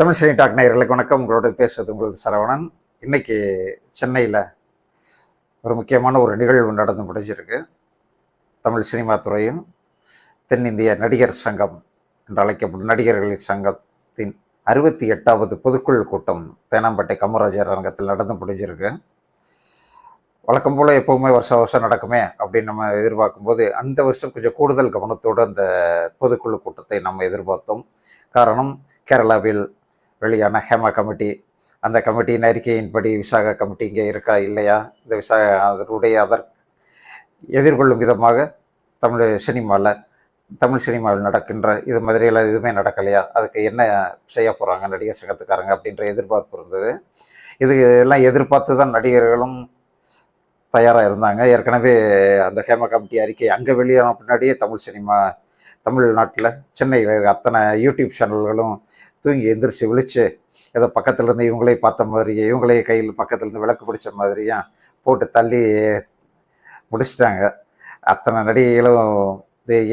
Tamil cine talk நேயர்களுக்கு வணக்கம். உங்களோட பேசுவது உங்களது சரவணன். இன்னைக்கு சென்னையில் ஒரு முக்கியமான ஒரு நிகழ்வு நடந்து முடிஞ்சிருக்கு. தமிழ் சினிமா துறையின் தென்னிந்திய நடிகர் சங்கம் என்று அழைக்கப்படும் நடிகர்களின் சங்கத்தின் 68வது பொதுக்குழு கூட்டம் தேனாம்பேட்டை காமராஜர் அரங்கத்தில் நடந்து முடிஞ்சிருக்கு. வழக்கம் போல் எப்போவுமே வருஷம் வருஷம் நடக்குமே அப்படின்னு நம்ம எதிர்பார்க்கும்போது அந்த வருஷம் கொஞ்சம் கூடுதல் கவனத்தோடு அந்த பொதுக்குழு கூட்டத்தை நம்ம எதிர்பார்த்தோம். காரணம், கேரளாவில் வெளியான ஹேமா கமிட்டி, அந்த கமிட்டியின் அறிக்கையின்படி விசாகா கமிட்டி இங்கே இருக்கா இல்லையா, இந்த அதனுடைய எதிர்கொள்ளும் விதமாக தமிழ் சினிமாவில் நடக்கின்ற இது மாதிரியெல்லாம் எதுவுமே நடக்கலையா, அதுக்கு என்ன செய்ய போகிறாங்க நடிகர் சங்கத்துக்காரங்க அப்படின்ற எதிர்பார்ப்பு இருந்தது. இது எல்லாம் எதிர்பார்த்து தான் நடிகர்களும் தயாராக இருந்தாங்க. ஏற்கனவே அந்த ஹேமா கமிட்டி அறிக்கை அங்கே வெளியான பின்னாடியே தமிழ்நாட்டில் சென்னையில் இருக்க அத்தனை யூடியூப் சேனல்களும் தூங்கி எந்திரிச்சு விழிச்சு ஏதோ பக்கத்துலேருந்து இவங்களே பார்த்த மாதிரியே, இவங்களே கையில் பக்கத்துலேருந்து விளக்கு பிடிச்ச மாதிரியும் போட்டு தள்ளி முடிச்சிட்டாங்க. அத்தனை நடிகைகளும்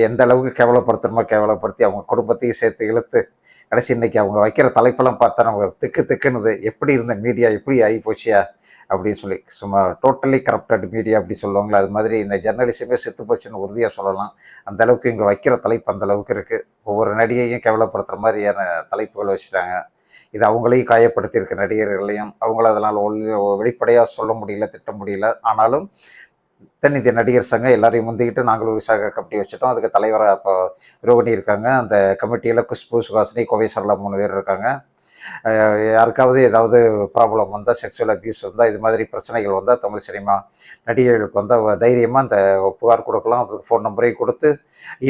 எந்த அளவுக்கு கேவலப்படுத்தணுமோ கேவலப்படுத்தி அவங்க குடும்பத்தையும் சேர்த்து இழுத்து கடைசி இன்னைக்கு அவங்க வைக்கிற தலைப்பெல்லாம் பார்த்தா நம்ம திக்குனுது. எப்படி இருந்த மீடியா இப்படி ஆகி போச்சியா அப்படின்னு சொல்லி, சும்மா டோட்டலி கரப்டட் மீடியா அப்படி சொல்லுவாங்களே, அது மாதிரி இந்த ஜெர்னலிசமே செத்து போச்சுன்னு உறுதியாக சொல்லலாம். அந்த அளவுக்கு இங்கே வைக்கிற தலைப்பு அந்த அளவுக்கு இருக்குது. ஒவ்வொரு நடிகையும் கேவலப்படுத்துகிற மாதிரியான தலைப்புகள் வச்சுட்டாங்க. இது அவங்களையும் காயப்படுத்தியிருக்க நடிகர்களையும் அவங்கள அதனால் வெளிப்படையாக சொல்ல முடியல, திட்ட முடியல. ஆனாலும் தென்னிந்திய நடிகர் சங்கம் எல்லாரையும் முந்திக்கிட்டு நாங்களும் விசாக கமிட்டி வச்சுட்டோம். அதுக்கு தலைவராக இப்போ ரோகிணி இருக்காங்க. அந்த கமிட்டியில் குஷ்பு, சுகாசினி, கோவை சரளா 3 பேர் இருக்காங்க. யாருக்காவது ஏதாவது ப்ராப்ளம் வந்தால், செக்ஷுவல் அப்யூஸ் வந்தால், இது மாதிரி பிரச்சனைகள் வந்தால் தமிழ் சினிமா நடிகர்களுக்கு வந்தால் தைரியமாக அந்த புகார் கொடுக்கலாம். அதுக்கு ஃபோன் நம்பரையும் கொடுத்து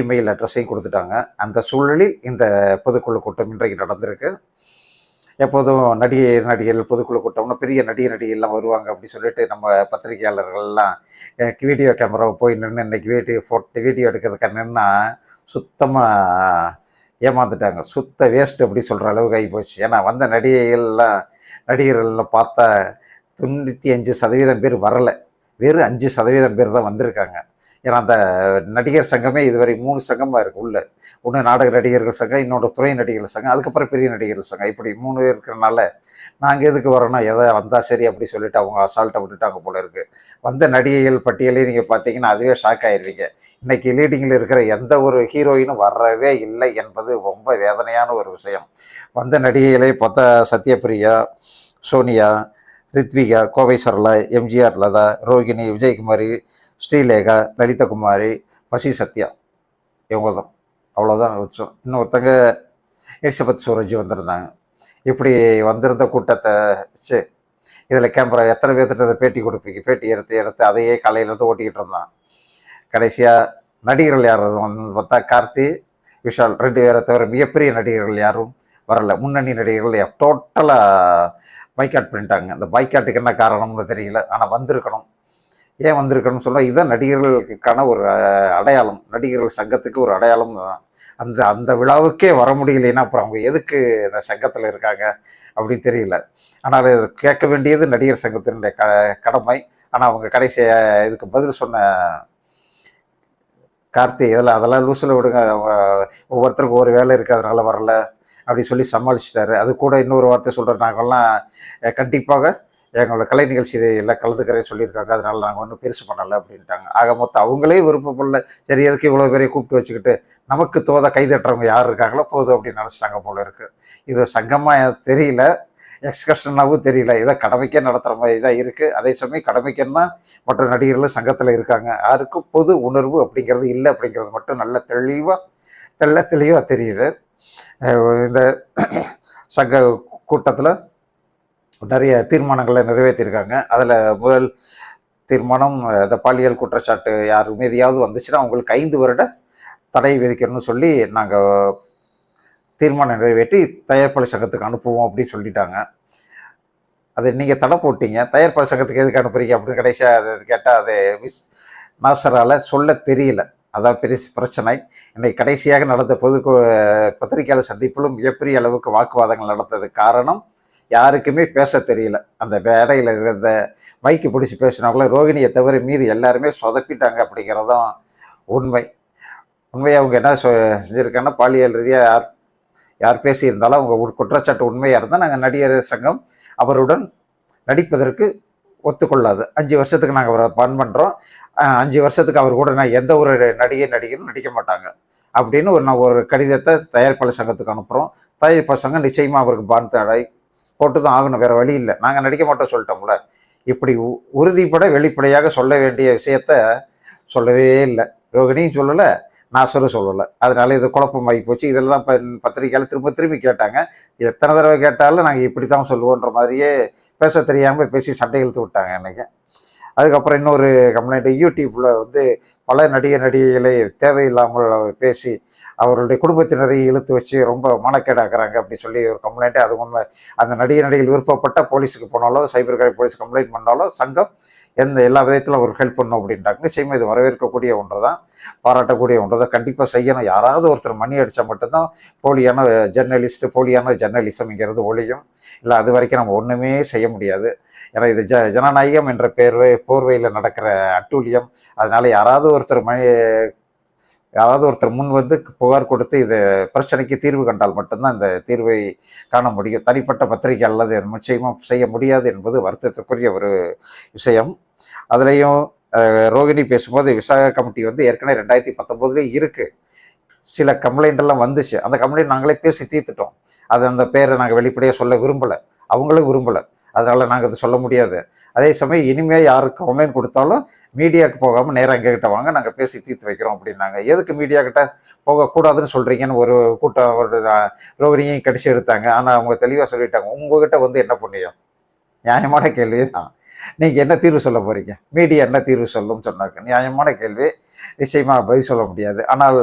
இமெயில் அட்ரஸையும் கொடுத்துட்டாங்க. அந்த சூழலில் இந்த பொதுக்குழு கூட்டம் இன்றைக்கு நடந்திருக்கு. எப்போதும் நடிகர்கள் பொதுக்குழு கூட்டம்னா பெரிய நடிகைலாம் வருவாங்க அப்படி சொல்லிட்டு நம்ம பத்திரிகையாளர்கள்லாம் வீடியோ கேமராவை போய் நின்று இன்னைக்கு வீடியோ எடுக்கிறதுக்கு நின்னா சுத்தமாக ஏமாந்துட்டாங்க. சுத்த வேஸ்ட் அப்படி சொல்கிற அளவுக்கு ஆகி போச்சு. ஏன்னா வந்த நடிகர்களில் பார்த்தா 95% பேர் வரலை, வெறும் 5% பேர் தான் வந்திருக்காங்க. ஏன்னா அந்த நடிகர் சங்கமே இதுவரை 3 சங்கமாக இருக்குது உள்ள. ஒன்று நாடக நடிகர்கள் சங்கம், இன்னொன்று துணை நடிகர்கள் சங்கம், அதுக்கப்புறம் பெரிய நடிகர்கள் சங்கம், இப்படி 3 பேர் இருக்கிறனால நாங்கள் எதுக்கு வரணும், எதை வந்தால் சரி அப்படி சொல்லிட்டு அவங்க அசால்ட்டை விட்டுட்டாங்க போல இருக்குது. வந்த நடிகைகள் பட்டியலையும் நீங்கள் பார்த்தீங்கன்னா அதுவே ஷாக் ஆயிடுவீங்க. இன்றைக்கி லீடிங்கில் இருக்கிற எந்த ஒரு ஹீரோயினும் வரவே இல்லை என்பது ரொம்ப வேதனையான ஒரு விஷயம். வந்த நடிகைகளே பார்த்தா சத்யபிரியா, சோனியா, ரித்விகா, கோவை சரளா, எம்ஜிஆர் லதா, ரோகிணி, விஜயகுமாரி, ஸ்ரீலேகா, லலிதகுமாரி, பசி சத்யா, இவங்க தான். அவ்வளோதான் வச்சோம். இன்னொருத்தங்க எலிசபெத் சூரஜ் வந்திருந்தாங்க. இப்படி வந்திருந்த கூட்டத்தை வச்சு இதில் கேமரா எத்தனை பேர்த்திட்ட பேட்டி எடுத்து அதையே காலையிலேருந்து ஓட்டிக்கிட்டு இருந்தான். கடைசியாக நடிகர்கள் யார் பார்த்தா கார்த்தி, விஷால் 2 பேரை தவிர மிகப்பெரிய நடிகர்கள் யாரும் வரல. முன்னணி நடிகர்கள் டோட்டலாக பைக்காட் பண்ணிட்டாங்க. அந்த பைக்காட்டுக்கு என்ன காரணம்னு தெரியல, ஆனால் வந்திருக்கணும். ஏன் வந்திருக்கணும்னு சொன்னால் இதுதான் நடிகர்களுக்கான ஒரு அடையாளம், நடிகர்கள் சங்கத்துக்கு ஒரு அடையாளம் தான். அந்த விழாவுக்கே வர முடியலைன்னா அப்புறம் அவங்க எதுக்கு இந்த சங்கத்தில் இருக்காங்க அப்படின்னு தெரியல. ஆனால் இது கேட்க வேண்டியது நடிகர் சங்கத்தினுடைய கடமை. ஆனால் அவங்க இதுக்கு பதில் சொன்ன கார்த்தி அதெல்லாம் லூசில் விடுங்க, அவங்க ஒவ்வொருத்தருக்கும் ஒரு வேலை இருக்குது அதனால வரல அப்படின்னு சொல்லி சமாளிச்சிட்டாரு. அது கூட இன்னொரு வார்த்தை சொல்கிற, நாங்கள்லாம் கண்டிப்பாக எங்களோட கலை நிகழ்ச்சியில் கலந்துக்கிறேன்னு சொல்லியிருக்காங்க, அதனால நாங்கள் ஒன்றும் பெருசு பண்ணலை அப்படின்ட்டாங்க. ஆக மொத்தம் அவங்களே விருப்பப்படல. சரி, எதுக்கு இவ்வளோ பேரையும் கூப்பிட்டு வச்சுக்கிட்டு நமக்கு கைதட்டுறவங்க யார் இருக்காங்களோ போதும் அப்படின்னு நினச்சிட்டாங்க போல இருக்குது. இது சங்கமாக தெரியல, எக்ஸ்கர்ஷனாகவும் தெரியல. இதை கடமைக்கே நடத்துகிற மாதிரி தான் இருக்குது. அதே சமயம் கடமைக்குன்னு தான் மற்ற நடிகர்களும் சங்கத்தில் இருக்காங்க. யாருக்கும் பொது உணர்வு அப்படிங்கிறது இல்லை அப்படிங்கிறது மட்டும் நல்ல தெளிவாக தெரியுது. இந்த சங்க கூட்டத்தில் நிறைய தீர்மானங்களை நிறைவேற்றியிருக்காங்க. அதில் முதல் தீர்மானம், இந்த பாலியல் குற்றச்சாட்டு யார் மீதியாவது வந்துச்சுன்னா அவங்களுக்கு 5 வருட தடை விதிக்கணும்னு சொல்லி நாங்கள் தீர்மானம் நிறைவேற்றி தயாரிப்பாளர் சங்கத்துக்கு அனுப்புவோம் அப்படின்னு சொல்லிட்டாங்க. அது நீங்கள் தடை போட்டீங்க, தயாரிப்பாளர் சங்கத்துக்கு எதுக்கு அனுப்புறீங்க அப்படின்னு கடைசியாக அது கேட்டால் அது நாசரால் சொல்ல தெரியல. அதான் பெரிய பிரச்சனை. இன்னைக்கு கடைசியாக நடந்த பத்திரிகையாளர் சந்திப்பிலும் மிகப்பெரிய அளவுக்கு வாக்குவாதங்கள் நடந்தது. காரணம், யாருக்குமே பேச தெரியல. அந்த மேடையில் இருந்த மைக்கு பிடிச்சி பேசினவங்கள ரோகிணியை தவிர மீது எல்லாருமே சொதப்பிட்டாங்க அப்படிங்கிறதும் உண்மை. அவங்க என்ன செஞ்சுருக்காங்கன்னா, பாலியல் ரீதியாக யார் பேசியிருந்தாலும் அவங்க குற்றச்சாட்டு உண்மையாக இருந்தால் நாங்கள் நடிகர் சங்கம் அவருடன் நடிப்பதற்கு ஒத்துக்கொள்ளாது. 5 வருஷத்துக்கு நாங்கள் அவரை பன் பண்ணுறோம். 5 வருஷத்துக்கு அவர் கூட நான் எந்த ஒரு நடிகரும் நடிக்க மாட்டாங்க அப்படின்னு நான் ஒரு கடிதத்தை தயாரிப்பாளர் சங்கத்துக்கு அனுப்புகிறோம். தயாரிப்பாளர் சங்கம் நிச்சயமாக அவருக்கு பான் தடை போட்டு தான் ஆகணும், வேறு வழி இல்லை, நாங்கள் நடிக்க மாட்டோம் சொல்லிட்டோம்ல. இப்படி உறுதிப்பட வெளிப்படையாக சொல்ல வேண்டிய விஷயத்த சொல்லவே இல்லை. ரோகிணியும் சொல்லலை, நாசரும் சொல்லலை. அதனால இது குழப்பமாகி போச்சு. இதில் தான் பத்திரிக்கையால் திரும்ப திரும்பி கேட்டாங்க. எத்தனை தடவை கேட்டாலும் நாங்கள் இப்படி தான் சொல்லுவோன்ற மாதிரியே பேச தெரியாமல் பேசி சண்டை இழுத்து விட்டாங்க அன்றைக்கி. அதுக்கப்புறம் இன்னொரு கம்ப்ளைண்ட், யூடியூப்பில் வந்து பல நடிகைகளை தேவையில்லாமல் பேசி அவருடைய குடும்பத்தினரை இழுத்து வச்சு ரொம்ப மனக்கேடாக்குறாங்க அப்படி சொல்லி ஒரு கம்ப்ளைண்ட்டு. அது உண்மை. அந்த நடிகைகள் விருப்பப்பட்ட போலீஸுக்கு போனாலும் சைபர் கிரைம் போலீஸ் கம்ப்ளைண்ட் பண்ணாலும் சங்கம் எல்லா விதத்திலும் ஒரு ஹெல்ப் பண்ணும் அப்படின்ட்டாங்க. நிச்சயமாக இது வரவேற்கக்கூடிய ஒன்று தான், பாராட்டக்கூடிய ஒன்று தான். கண்டிப்பாக செய்யணும். யாராவது ஒருத்தர் மணி அடித்தா மட்டும்தான் போலியான ஜெர்னலிசம்ங்கிறது ஒழியும். இல்லை அது வரைக்கும் நம்ம ஒன்றுமே செய்ய முடியாது. ஏன்னா இது ஜனநாயகம் என்ற போர்வையில் நடக்கிற அட்டூழியம். அதனால யாராவது ஒருத்தர் முன் வந்து புகார் கொடுத்து இது பிரச்சனைக்கு தீர்வு கண்டால் மட்டும்தான் இந்த தீர்வை காண முடியும். தனிப்பட்ட பத்திரிகை அல்லது நிச்சயமாக செய்ய முடியாது என்பது வருத்தத்துக்குரிய ஒரு விஷயம். அதுலேயும் ரோகிணி பேசும்போது விசாக கமிட்டி வந்து ஏற்கனவே 2019 இருக்குது. சில கம்ப்ளைண்ட் எல்லாம் வந்துச்சு. அந்த கம்ப்ளைண்ட் நாங்களே பேசி தீர்த்துட்டோம். அந்த பேரை நாங்கள் வெளிப்படையாக சொல்ல விரும்பலை, அவங்களும் விரும்பலை. அதனால் நாங்கள் அது சொல்ல முடியாது. அதே சமயம் இனிமேல் யாருக்கு கம்ப்ளைண்ட் கொடுத்தாலும் மீடியாவுக்கு போகாமல் நேராக எங்ககிட்ட வாங்க, நாங்கள் பேசி தீர்த்து வைக்கிறோம் அப்படின்னாங்க. எதுக்கு மீடியாக்கிட்ட போகக்கூடாதுன்னு சொல்கிறீங்கன்னு ஒரு கூட்டம் ரோகிணியையும் கடிச்சு எடுத்தாங்க. ஆனால் அவங்க தெளிவாக சொல்லிட்டாங்க, உங்ககிட்ட வந்து என்ன புண்ணியம்? நியாயமான கேள்வி தான். நீங்கள் என்ன தீர்வு சொல்ல போகிறீங்க? மீடியா என்ன தீர்வு சொல்லும்னு சொன்னாங்க. நியாயமான கேள்வி, நிச்சயமாக பதில் சொல்ல முடியாது. ஆனால்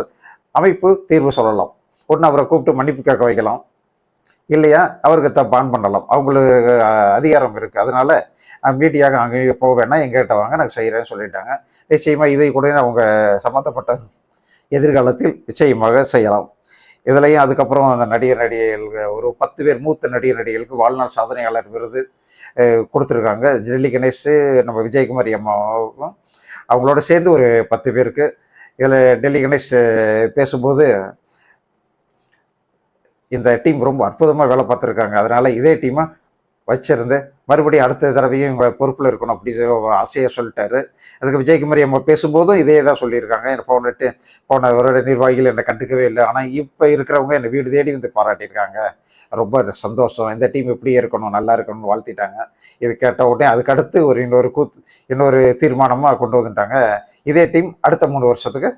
அமைப்பு தீர்வு சொல்லலாம். ஒன்று அவரை கூப்பிட்டு மன்னிப்பு கேட்க வைக்கலாம், இல்லையா அவருக்கு பான் பண்ணலாம். அவங்களுக்கு அதிகாரம் இருக்குது. அதனால் மீடியாக அங்கே போக வேணாம், எங்கிட்ட வாங்க, நான் செய்கிறேன்னு சொல்லிட்டாங்க. நிச்சயமாக இதை கூட அவங்க சம்மந்தப்பட்ட எதிர்காலத்தில் நிச்சயமாக செய்யலாம். இதுலையும் அதுக்கப்புறம் அந்த நடிகைகள் ஒரு 10 பேர் மூத்த நடிகர்களுக்கு வாழ்நாள் சாதனையாளர் விருது கொடுத்துருக்காங்க. டெல்லி கணேஷ், நம்ம விஜயகுமாரி அம்மாவும் அவங்களோட சேர்ந்து ஒரு 10 பேருக்கு. இதில் டெல்லி கணேஷ் பேசும்போது இந்த டீம் ரொம்ப அற்புதமாக வேலை பார்த்துருக்காங்க, அதனால் இதே டீமை வச்சிருந்து மறுபடியும் அடுத்த தடவையும் இவங்க பொறுப்பில் இருக்கணும் அப்படி சொல்லி ஒரு ஆசையாக சொல்லிட்டாரு. அதுக்கு விஜயகுமாரி அம்மா பேசும்போதும் இதே தான் சொல்லியிருக்காங்க. என்னை போன வருட நிர்வாகிகள் என்னை கண்டுக்கவே இல்லை, ஆனால் இப்போ இருக்கிறவங்க என்னை வீடு தேடி வந்து பாராட்டியிருக்காங்க, ரொம்ப சந்தோஷம், இந்த டீம் இப்படியே இருக்கணும், நல்லா இருக்கணும்னு வாழ்த்திட்டாங்க. இது கேட்ட உடனே அதுக்கடுத்து இன்னொரு தீர்மானமாக கொண்டு வந்துட்டாங்க. இதே டீம் அடுத்த 3 வருஷத்துக்கு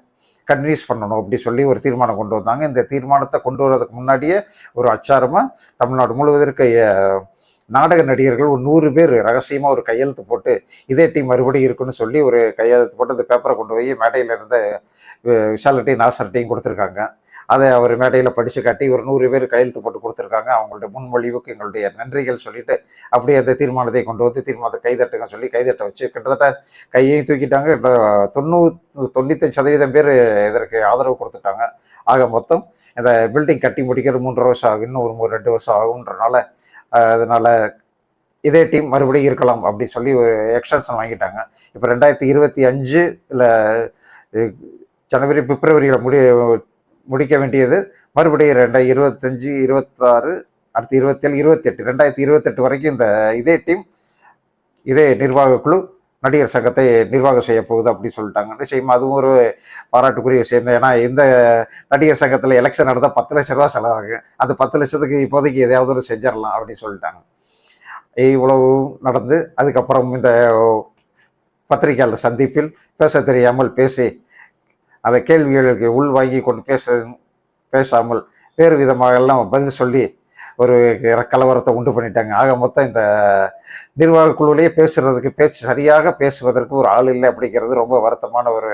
கன்வின்ஸ் பண்ணணும் அப்படி சொல்லி ஒரு தீர்மானம் கொண்டு வந்தாங்க. இந்த தீர்மானத்தை கொண்டு வர்றதுக்கு முன்னாடியே ஒரு அச்சாரமாக தமிழ்நாடு முழுவதற்கு நாடக நடிகர்கள் ஒரு 100 பேர் ரகசியமாக ஒரு கையெழுத்து போட்டு இதே டீம் மறுபடியும் இருக்குன்னு சொல்லி ஒரு கையெழுத்து போட்டு அந்த பேப்பரை கொண்டு போய் மேடையில் இருந்த விஷால்ட்டையும் நாசர்ட்டையும் கொடுத்துருக்காங்க. அதை அவர் மேடையில் படித்து காட்டி ஒரு 100 பேர் கையெழுத்து போட்டு கொடுத்துருக்காங்க. அவங்களுடைய முன்மொழிவுக்கு எங்களுடைய நன்றிகள் சொல்லிட்டு அப்படியே அந்த தீர்மானத்தை கொண்டு வந்து தீர்மானத்தை கைதட்டுங்க சொல்லி கைதட்ட வச்சு கிட்டத்தட்ட கையையும் தூக்கிட்டாங்க. 95% பேர் இதற்கு ஆதரவு கொடுத்துட்டாங்க. ஆக மொத்தம் இந்த பில்டிங் கட்டி முடிக்கிறது 3 வருஷம் ஆகும், இன்னும் ஒரு 2 வருஷம் ஆகுன்றனால அதனால் இதே டீம் மறுபடியும் இருக்கலாம் அப்படின்னு சொல்லி ஒரு எக்ஸ்டென்ஷன் வாங்கிட்டாங்க. இப்போ 2025 இல்லை ஜனவரி பிப்ரவரியில் முடிக்க வேண்டியது மறுபடியும் 2025, 26, அடுத்து 27, 28 2028 வரைக்கும் இதே டீம் இதே நிர்வாக குழு நடிகர் சங்கத்தை நிர்வாகம் செய்ய போகுது அப்படின்னு சொல்லிட்டாங்க. நிச்சயமாக அதுவும் ஒரு பாராட்டுக்குரிய விஷயம் தான். ஏன்னா இந்த நடிகர் சங்கத்தில் எலெக்ஷன் நடந்தால் 10 லட்ச ரூபா செலவாகும். அந்த 10 லட்சத்துக்கு இப்போதைக்கு எதையாவது ஒரு செஞ்சிடலாம் அப்படின்னு சொல்லிட்டாங்க. இவ்வளவு நடந்து அதுக்கப்புறம் இந்த பத்திரிகையாளர் சந்திப்பில் பேச தெரியாமல் பேசி அந்த கேள்விகளுக்கு உள் வாங்கி கொண்டு பேசாமல் வேறு விதமாக எல்லாம் பதில் சொல்லி ஒரு கலவரத்தை உண்டு பண்ணிட்டாங்க. ஆக மொத்தம் இந்த நிர்வாக குழுவிலேயே சரியாக பேசுவதற்கு ஒரு ஆள் இல்லை அப்படிங்கிறது ரொம்ப வருத்தமான ஒரு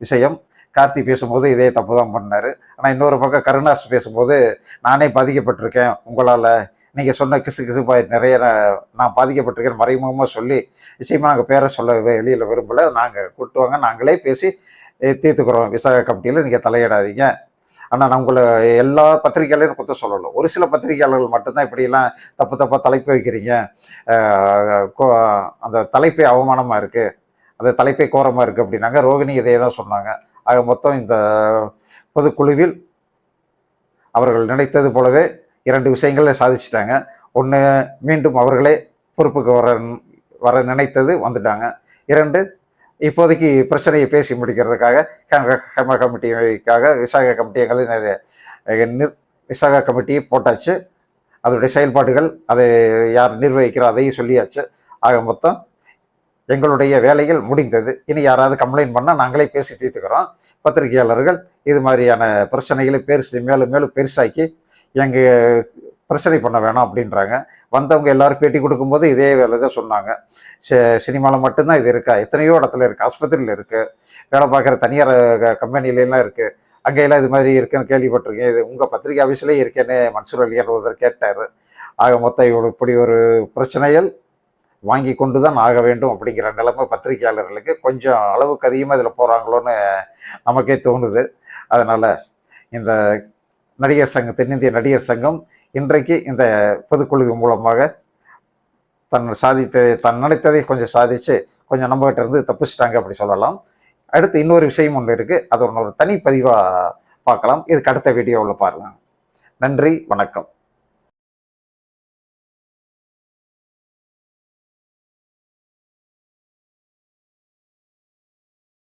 விஷயம். கார்த்தி பேசும்போது இதே தப்பு தான் பண்ணார். ஆனால் இன்னொரு பக்கம் கருணாஸ் பேசும்போது நானே பாதிக்கப்பட்டிருக்கேன், உங்களால் நீங்கள் சொன்ன கிசுபாய் நிறைய நான் பாதிக்கப்பட்டிருக்கேன் மறைமுகமாக சொல்லி நிச்சயமாக நாங்கள் பேரை சொல்ல வெளியில் விரும்பலை, நாங்கள் கூட்டுவாங்க, நாங்களே பேசி தீர்த்துக்கிறோம், விசாக கமிட்டியில் நீங்கள் தலையிடாதீங்க. ஆனால் நான் உங்களை எல்லா பத்திரிகையாளரும் குற்றம் சொல்லலாம், ஒரு சில பத்திரிகையாளர்கள் மட்டும்தான் இப்படியெல்லாம் தப்பாக தலைப்பு வைக்கிறீங்க, அந்த தலைப்பே அவமானமாக இருக்குது, அந்த தலைப்பே கோரமாக இருக்குது அப்படின்னாங்க. ரோகிணி இதே தான் சொன்னாங்க. ஆக மொத்தம் இந்த பொதுக்குழுவில் அவர்கள் நினைத்தது போலவே 2 விஷயங்களை சாதிச்சிட்டாங்க. ஒன்று, மீண்டும் அவர்களே பொறுப்புக்கு வர நினைத்தது வந்துட்டாங்க. 2, இப்போதைக்கு பிரச்சனையை பேசி முடிக்கிறதுக்காக ஹேமா கமிட்டிக்காக விசாக கமிட்டிகளை விசாக கமிட்டியை போட்டாச்சு. அதனுடைய செயல்பாடுகள் அதை யார் நிர்வகிக்கிறோம் அதையும் சொல்லியாச்சு. ஆக மொத்தம் எங்களுடைய வேலைகள் முடிந்தது. இனி யாராவது கம்ப்ளைண்ட் பண்ணால் நாங்களே பேசி தீர்த்துக்கிறோம். பத்திரிகையாளர்கள் இது மாதிரியான பிரச்சனைகளை மேலும் மேலும் பெருசாக்கி எங்கள் பிரச்சனை பண்ண வேணாம் அப்படின்றாங்க. வந்தவங்க எல்லாரும் பேட்டி கொடுக்கும்போது இதே வேலை தான் சொன்னாங்க. சினிமாவில் மட்டும்தான் இது இருக்கா? எத்தனையோ இடத்துல இருக்குது. ஆஸ்பத்திரியில் இருக்குது, வேலை பார்க்குற தனியார் கம்பெனிலெலாம் இருக்குது. அங்கெல்லாம் இது மாதிரி இருக்குன்னு கேள்விப்பட்டிருக்கேன். இது உங்கள் பத்திரிகை ஆஃபீஸில் இருக்கேன்னு மன்சூர் அலியார் ஒருத்தர் கேட்டார். ஆக மொத்தம் இவ்வளோ இப்படி ஒரு பிரச்சனைகள் வாங்கி கொண்டு தான் ஆக வேண்டும் அப்படிங்கிற நிலைமை பத்திரிகையாளர்களுக்கு கொஞ்சம் அளவுக்கு அதிகமாக இதில் போகிறாங்களோன்னு நமக்கே தோணுது. அதனால் இந்த நடிகர் சங்கம், தென்னிந்திய நடிகர் சங்கம் இன்றைக்கு இந்த பொதுக்குழு மூலமாக தன் நினைத்ததை கொஞ்சம் சாதித்து கொஞ்சம் நம்மகிட்ட இருந்து தப்பிச்சிட்டாங்க அப்படி சொல்லலாம். அடுத்து இன்னொரு விஷயம் ஒன்று இருக்குது, அது ஒரு தனி பதிவாக பார்க்கலாம். இதுக்கு அடுத்த வீடியோவில் பாருங்கள். நன்றி, வணக்கம்.